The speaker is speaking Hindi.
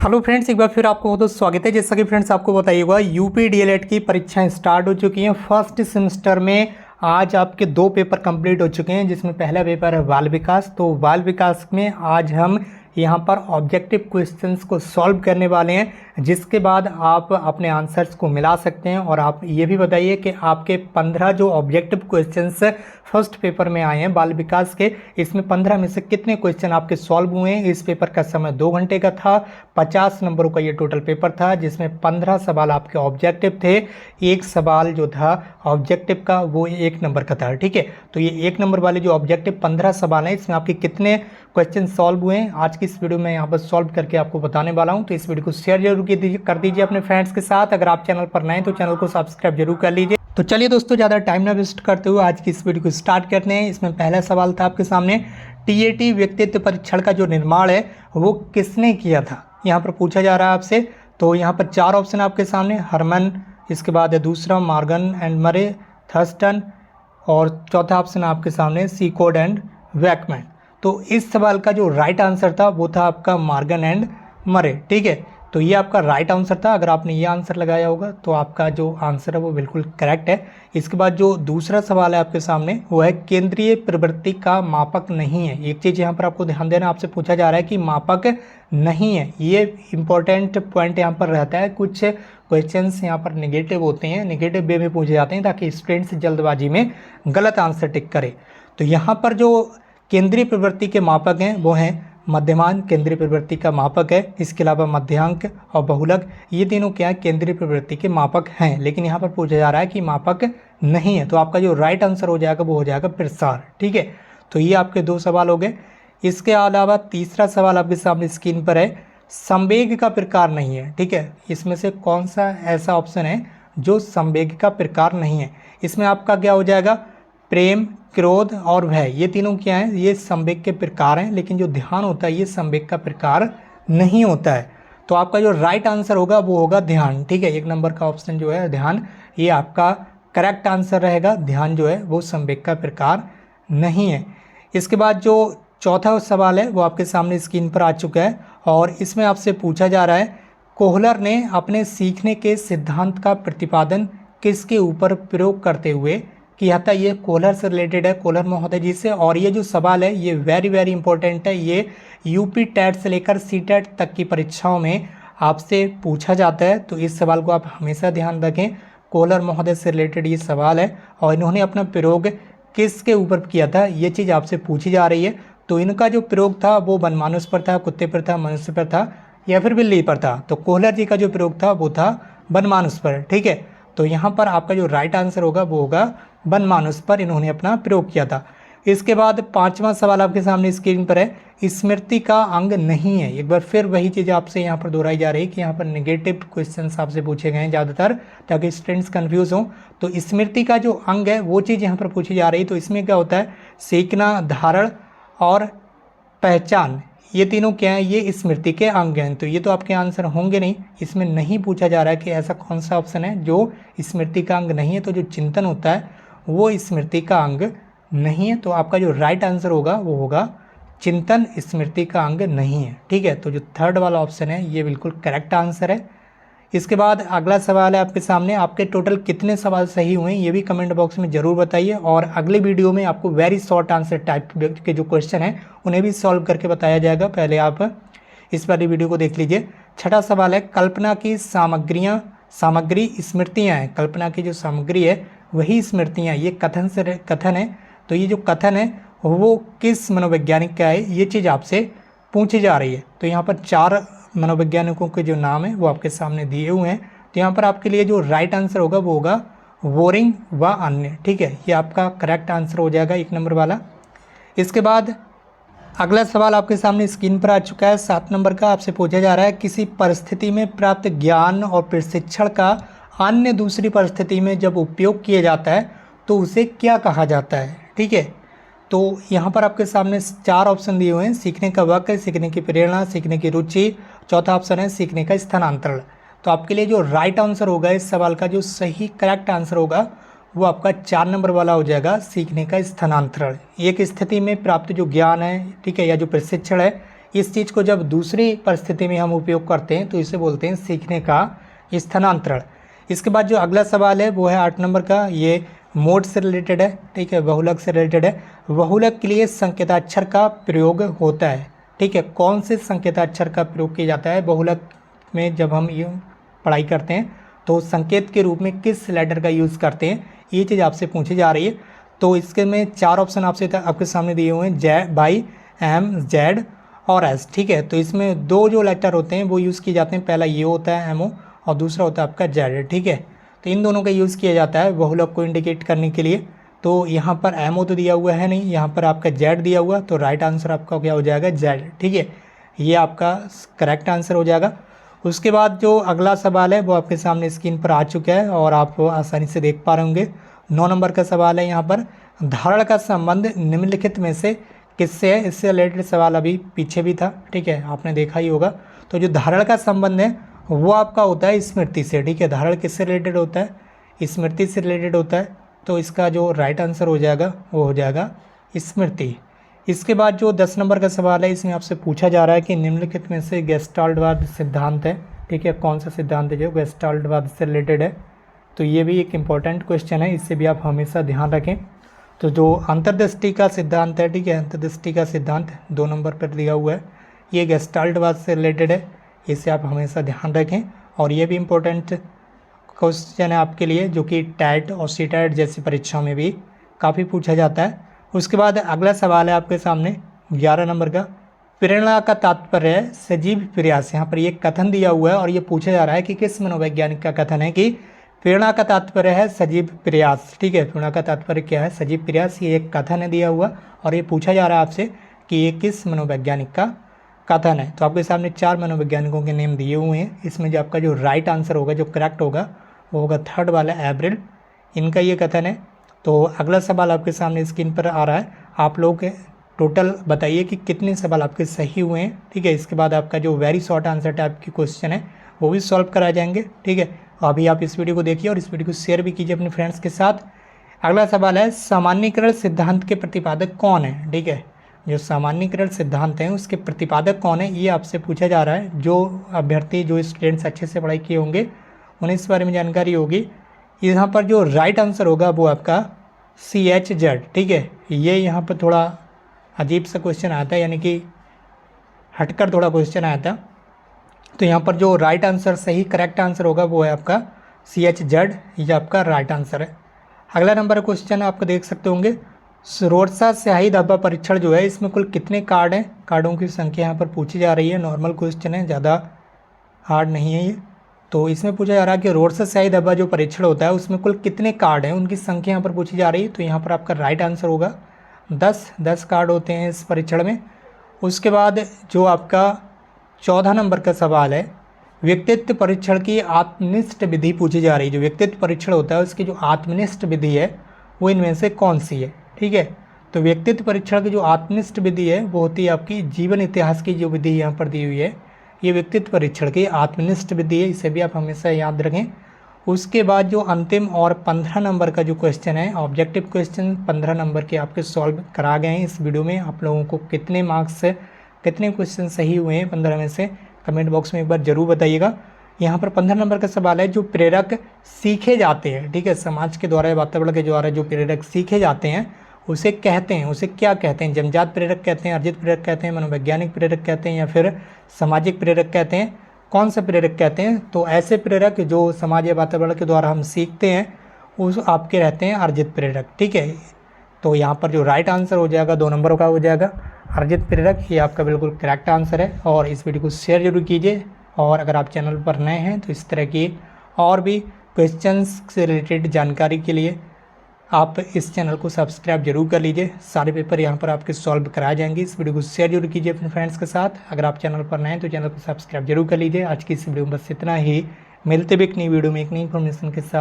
हेलो फ्रेंड्स, एक बार फिर आपको बहुत बहुत स्वागत है। जैसा कि फ्रेंड्स आपको बताइएगा, यूपी डीएलएड की परीक्षाएं स्टार्ट हो चुकी हैं। फर्स्ट सेमेस्टर में आज आपके 2 पेपर कंप्लीट हो चुके हैं, जिसमें पहला पेपर है बाल विकास। तो बाल विकास में आज हम यहाँ पर ऑब्जेक्टिव क्वेश्चंस को सॉल्व करने वाले हैं, जिसके बाद आप अपने आंसर्स को मिला सकते हैं। और आप ये भी बताइए कि आपके 15 जो ऑब्जेक्टिव क्वेश्चंस फर्स्ट पेपर में आए हैं बाल विकास के, इसमें 15 में से कितने क्वेश्चन आपके सॉल्व हुए हैं। इस पेपर का समय 2 घंटे का था। 50 नंबरों का ये टोटल पेपर था, जिसमें 15 सवाल आपके ऑब्जेक्टिव थे। एक सवाल जो था ऑब्जेक्टिव का वो 1 नंबर का था। ठीक है, तो ये 1 नंबर वाले जो ऑब्जेक्टिव 15 सवाल हैं, इसमें आपके कितने क्वेश्चन सॉल्व हुए हैं आज की इस वीडियो में यहाँ पर सॉल्व करके आपको बताने वाला हूँ। तो इस वीडियो को शेयर जरूर कर दीजिए अपने फ्रेंड्स के साथ। अगर आप चैनल पर नए हैं तो चैनल को सब्सक्राइब जरूर कर लीजिए। तो चलिए दोस्तों, ज़्यादा टाइम ना वेस्ट करते हुए आज की इस वीडियो को स्टार्ट करते हैं। इसमें पहला सवाल था आपके सामने, टीएटी व्यक्तित्व परीक्षण का जो निर्माण है वो किसने किया था, यहाँ पर पूछा जा रहा है आपसे। तो यहाँ पर 4 ऑप्शन आपके सामने, हरमन, इसके बाद है दूसरा मॉर्गन एंड मरे, थर्स्टन, और चौथा ऑप्शन आपके सामने सीकोड एंड वैकमैन। तो इस सवाल का जो राइट आंसर था वो था आपका मॉर्गन एंड मरे। ठीक है, तो ये आपका राइट आंसर था। अगर आपने ये आंसर लगाया होगा तो आपका जो आंसर है वो बिल्कुल करेक्ट है। इसके बाद जो दूसरा सवाल है आपके सामने वो है केंद्रीय प्रवृत्ति का मापक नहीं है। एक चीज़ यहाँ पर आपको ध्यान देना, आपसे पूछा जा रहा है कि मापक नहीं है। ये इंपॉर्टेंट पॉइंट यहाँ पर रहता है। कुछ क्वेश्चंस यहाँ पर नेगेटिव होते हैं, नेगेटिव वे में पूछे जाते हैं ताकि स्टूडेंट्स जल्दबाजी में गलत आंसर टिक करे। तो यहाँ पर जो केंद्रीय प्रवृत्ति के मापक हैं वो हैं मध्यमान, केंद्रीय प्रवृत्ति का मापक है। इसके अलावा मध्यांक और बहुलक, ये तीनों क्या है, केंद्रीय प्रवृत्ति के मापक हैं। लेकिन यहाँ पर पूछा जा रहा है कि मापक नहीं है। तो आपका जो राइट आंसर हो जाएगा वो हो जाएगा प्रसार। ठीक है, तो ये आपके 2 सवाल हो गए। इसके अलावा तीसरा सवाल आपके सामने स्क्रीन पर है, संवेग का प्रकार नहीं है। ठीक है, इसमें से कौन सा ऐसा ऑप्शन है जो संवेग का प्रकार नहीं है। इसमें आपका क्या हो जाएगा, प्रेम, क्रोध और भय, ये तीनों क्या हैं, ये संवेग के प्रकार हैं। लेकिन जो ध्यान होता है ये संवेग का प्रकार नहीं होता है। तो आपका जो राइट आंसर होगा वो होगा ध्यान। ठीक है, 1 नंबर का ऑप्शन जो है ध्यान, ये आपका करेक्ट आंसर रहेगा। ध्यान जो है वो संवेग का प्रकार नहीं है। इसके बाद जो चौथा सवाल है वो आपके सामने स्क्रीन पर आ चुका है, और इसमें आपसे पूछा जा रहा है, कोहलर ने अपने सीखने के सिद्धांत का प्रतिपादन किसके ऊपर प्रयोग करते हुए किया था। ये कोहलर से रिलेटेड है, कोहलर महोदय जी से। और ये जो सवाल है ये वेरी वेरी इंपॉर्टेंट है। ये यूपी टेट से लेकर सीटेट तक की परीक्षाओं में आपसे पूछा जाता है। तो इस सवाल को आप हमेशा ध्यान रखें। कोहलर महोदय से रिलेटेड ये सवाल है, और इन्होंने अपना प्रयोग किसके ऊपर किया था, ये चीज़ आपसे पूछी जा रही है। तो इनका जो प्रयोग था वो वनमानुष पर था, कुत्ते पर था, मनुष्य पर था, या फिर बिल्ली पर था। तो कोहलर जी का जो प्रयोग था वो था वनमानुष पर। ठीक है, तो यहाँ पर आपका जो राइट आंसर होगा वो होगा वनमानुष पर इन्होंने अपना प्रयोग किया था। इसके बाद 5वां सवाल आपके सामने स्क्रीन पर है, स्मृति का अंग नहीं है। एक बार फिर वही चीज़ आपसे यहाँ पर दोहराई जा रही है कि यहाँ पर नेगेटिव क्वेश्चंस आपसे पूछे गए हैं ज़्यादातर, ताकि स्टूडेंट्स कंफ्यूज हों। तो स्मृति का जो अंग है वो चीज़ यहाँ पर पूछी जा रही है। तो इसमें क्या होता है, सीखना, धारण और पहचान, ये तीनों क्या है, ये स्मृति के अंग हैं। तो ये तो आपके आंसर होंगे नहीं। इसमें नहीं पूछा जा रहा है कि ऐसा कौन सा ऑप्शन है जो स्मृति का अंग नहीं है। तो जो चिंतन होता है वो स्मृति का अंग नहीं है। तो आपका जो राइट आंसर होगा वो होगा चिंतन स्मृति का अंग नहीं है। ठीक है, तो जो थर्ड वाला ऑप्शन है ये बिल्कुल करेक्ट आंसर है। इसके बाद अगला सवाल है आपके सामने, आपके टोटल कितने सवाल सही हुए हैं ये भी कमेंट बॉक्स में ज़रूर बताइए। और अगले वीडियो में आपको वेरी शॉर्ट आंसर टाइप के जो क्वेश्चन हैं उन्हें भी सॉल्व करके बताया जाएगा। पहले आप इस वाली वीडियो को देख लीजिए। छठा सवाल है, कल्पना की सामग्री स्मृतियाँ हैं। कल्पना की जो सामग्री है वही स्मृतियाँ, ये कथन है। तो ये जो कथन है वो किस मनोवैज्ञानिक का है, ये चीज़ आपसे पूछी जा रही है। तो यहाँ पर 4 मनोवैज्ञानिकों के जो नाम है वो आपके सामने दिए हुए हैं। तो यहाँ पर आपके लिए जो राइट आंसर होगा वो होगा बोरिंग व अन्य। ठीक है, ये आपका करेक्ट आंसर हो जाएगा 1 नंबर वाला। इसके बाद अगला सवाल आपके सामने स्क्रीन पर आ चुका है, 7 नंबर का। आपसे पूछा जा रहा है, किसी परिस्थिति में प्राप्त ज्ञान और प्रशिक्षण का अन्य दूसरी परिस्थिति में जब उपयोग किया जाता है तो उसे क्या कहा जाता है। ठीक है, तो यहाँ पर आपके सामने 4 ऑप्शन दिए हुए हैं, सीखने का वाक्य, सीखने की प्रेरणा, सीखने की रुचि, चौथा ऑप्शन है सीखने का स्थानांतरण। तो आपके लिए जो राइट आंसर होगा इस सवाल का, जो सही करेक्ट आंसर होगा वो आपका 4 नंबर वाला हो जाएगा, सीखने का स्थानांतरण। एक स्थिति में प्राप्त जो ज्ञान है, ठीक है, या जो प्रशिक्षण है, इस चीज़ को जब दूसरी परिस्थिति में हम उपयोग करते हैं तो इसे बोलते हैं सीखने का स्थानांतरण। इसके बाद जो अगला सवाल है वो है 8 नंबर का, ये मोड से रिलेटेड है, ठीक है, बहुलक से रिलेटेड है। बहुलक के लिए संकेताक्षर का प्रयोग होता है, ठीक है, कौन से संकेताक्षर का प्रयोग किया जाता है बहुलक में? जब हम ये पढ़ाई करते हैं तो संकेत के रूप में किस लेटर का यूज़ करते हैं, ये चीज़ आपसे पूछी जा रही है। तो इसके में 4 ऑप्शन आपके सामने दिए हुए हैं, बाई, एम, जेड और एस, ठीक है। तो इसमें 2 जो लेटर होते हैं वो यूज़ किए जाते हैं, पहला ये होता है एमओ और दूसरा होता है आपका जेड, ठीक है। तो इन दोनों का यूज़ किया जाता है बहुलक को इंडिकेट करने के लिए। तो यहाँ पर एमओ तो दिया हुआ है नहीं, यहाँ पर आपका जेड दिया हुआ, तो राइट आंसर आपका क्या हो जाएगा? जेड, ठीक है, ये आपका करेक्ट आंसर हो जाएगा। उसके बाद जो अगला सवाल है वो आपके सामने स्क्रीन पर आ चुका है और आप आसानी से देख पा रहे होंगे। 9 नंबर का सवाल है यहाँ पर, धारण का संबंध निम्नलिखित में से किससे है? इससे रिलेटेड सवाल अभी पीछे भी था, ठीक है, आपने देखा ही होगा। तो जो धारण का संबंध है वो आपका होता है स्मृति से, ठीक है। धारण किससे रिलेटेड होता है? स्मृति से रिलेटेड होता है। तो इसका जो राइट आंसर हो जाएगा वो हो जाएगा स्मृति। इसके बाद जो 10 नंबर का सवाल है, इसमें आपसे पूछा जा रहा है कि निम्नलिखित में से गेस्टाल्टवाद सिद्धांत है, ठीक है, कौन सा सिद्धांत है जो गेस्टाल्टवाद से रिलेटेड है? तो ये भी एक इम्पॉर्टेंट क्वेश्चन है, इससे भी आप हमेशा ध्यान रखें। तो जो अंतर्दृष्टि का सिद्धांत है, ठीक है, अंतर्दृष्टि का सिद्धांत 2 नंबर पर दिया हुआ है, ये गेस्टाल्टवाद से रिलेटेड है, इसे आप हमेशा ध्यान रखें। और ये भी इम्पोर्टेंट क्वेश्चन है आपके लिए, जो कि टैट और सीटैट जैसी परीक्षाओं में भी काफ़ी पूछा जाता है। उसके बाद अगला सवाल है आपके सामने 11 नंबर का, प्रेरणा का तात्पर्य है सजीव प्रयास। यहाँ पर ये कथन दिया हुआ है और ये पूछा जा रहा है कि किस मनोवैज्ञानिक का कथन है कि प्रेरणा का तात्पर्य है सजीव प्रयास, ठीक है, प्रेरणा का तात्पर्य क्या है? सजीव प्रयास। ये एक कथन है दिया हुआ और ये पूछा जा रहा है आपसे कि ये किस मनोवैज्ञानिक का कथन है। तो आपके सामने 4 मनोवैज्ञानिकों के नेम दिए हुए हैं। इसमें जो आपका जो राइट आंसर होगा, जो करेक्ट होगा, वो होगा 3rd वाला एब्रिल, इनका ये कथन है। तो अगला सवाल आपके सामने स्क्रीन पर आ रहा है, आप लोग टोटल बताइए कि कितने सवाल आपके सही हुए हैं, ठीक है। इसके बाद आपका जो वेरी शॉर्ट आंसर टाइप की क्वेश्चन है वो भी सॉल्व कराए जाएंगे, ठीक है। अभी आप इस वीडियो को देखिए और इस वीडियो को शेयर भी कीजिए अपने फ्रेंड्स के साथ। अगला सवाल है, सामान्यीकरण सिद्धांत के प्रतिपादक कौन है, ठीक है। जो सामान्यीकरण सिद्धांत हैं उसके प्रतिपादक कौन है, ये आपसे पूछा जा रहा है। जो अभ्यर्थी, जो स्टूडेंट्स अच्छे से पढ़ाई किए होंगे उन्हें इस बारे में जानकारी होगी। यहाँ पर जो राइट आंसर होगा वो आपका CHZ, ठीक है। ये यहाँ पर थोड़ा अजीब सा क्वेश्चन आया था, यानी कि हटकर थोड़ा क्वेश्चन आया था। तो यहाँ पर जो राइट आंसर, सही करेक्ट आंसर होगा वो है आपका CHZ, ये आपका राइट आंसर है। अगला नंबर क्वेश्चन आपको देख सकते होंगे, रोडसा स्याही धब्बा परीक्षण जो है इसमें कुल कितने कार्ड हैं? कार्डों की संख्या यहाँ पर पूछी जा रही है। नॉर्मल क्वेश्चन है, ज़्यादा हार्ड नहीं है ये। तो इसमें पूछा जा रहा है कि रोडसा स्याही धब्बा जो परीक्षण होता है उसमें कुल कितने कार्ड हैं, उनकी संख्या यहाँ पर पूछी जा रही है। तो यहाँ पर आपका राइट आंसर होगा 10 कार्ड होते हैं इस परीक्षण में। उसके बाद जो आपका 14 नंबर का सवाल है, व्यक्तित्व परीक्षण की आत्मनिष्ठ विधि पूछी जा रही है। जो व्यक्तित्व परीक्षण होता है उसकी जो आत्मनिष्ठ विधि है वो इनमें से कौन सी है, ठीक है। तो व्यक्तित्व परीक्षण की जो आत्मनिष्ठ विधि है वो होती है आपकी जीवन इतिहास की जो विधि यहाँ पर दी हुई है, ये व्यक्तित्व परीक्षण की आत्मनिष्ठ विधि है, इसे भी आप हमेशा याद रखें। उसके बाद जो अंतिम और 15 नंबर का जो क्वेश्चन है, ऑब्जेक्टिव क्वेश्चन 15 नंबर के आपके सॉल्व करा गए हैं इस वीडियो में। आप लोगों को कितने मार्क्स से कितने क्वेश्चन सही हुए हैं 15 में से कमेंट बॉक्स में एक बार ज़रूर बताइएगा। यहाँ पर 15 नंबर का सवाल है, जो प्रेरक सीखे जाते हैं, ठीक है, समाज के द्वारा, वातावरण के द्वारा जो प्रेरक सीखे जाते हैं उसे कहते हैं, उसे क्या कहते हैं? जन्मजात प्रेरक कहते हैं, अर्जित प्रेरक कहते हैं, मनोवैज्ञानिक प्रेरक कहते हैं, या फिर सामाजिक प्रेरक कहते हैं? कौन सा प्रेरक कहते हैं? तो ऐसे प्रेरक जो समाज या वातावरण के द्वारा हम सीखते हैं उस आपके रहते हैं अर्जित प्रेरक, ठीक है। तो यहाँ पर जो राइट आंसर हो जाएगा 2 नंबर का हो जाएगा अर्जित प्रेरक, ये आपका बिल्कुल करेक्ट आंसर है। और इस वीडियो को शेयर जरूर कीजिए, और अगर आप चैनल पर नए हैं तो इस तरह की और भी क्वेश्चंस से रिलेटेड जानकारी के लिए आप इस चैनल को सब्सक्राइब जरूर कर लीजिए। सारे पेपर यहाँ पर आपके सॉल्व कराए जाएंगे। इस वीडियो को शेयर जरूर कीजिए अपने फ्रेंड्स के साथ। अगर आप चैनल पर नए हैं तो चैनल को सब्सक्राइब जरूर कर लीजिए। आज की इस वीडियो में बस इतना ही, मिलते भी एक नई वीडियो में एक नई इन्फॉर्मेशन के साथ।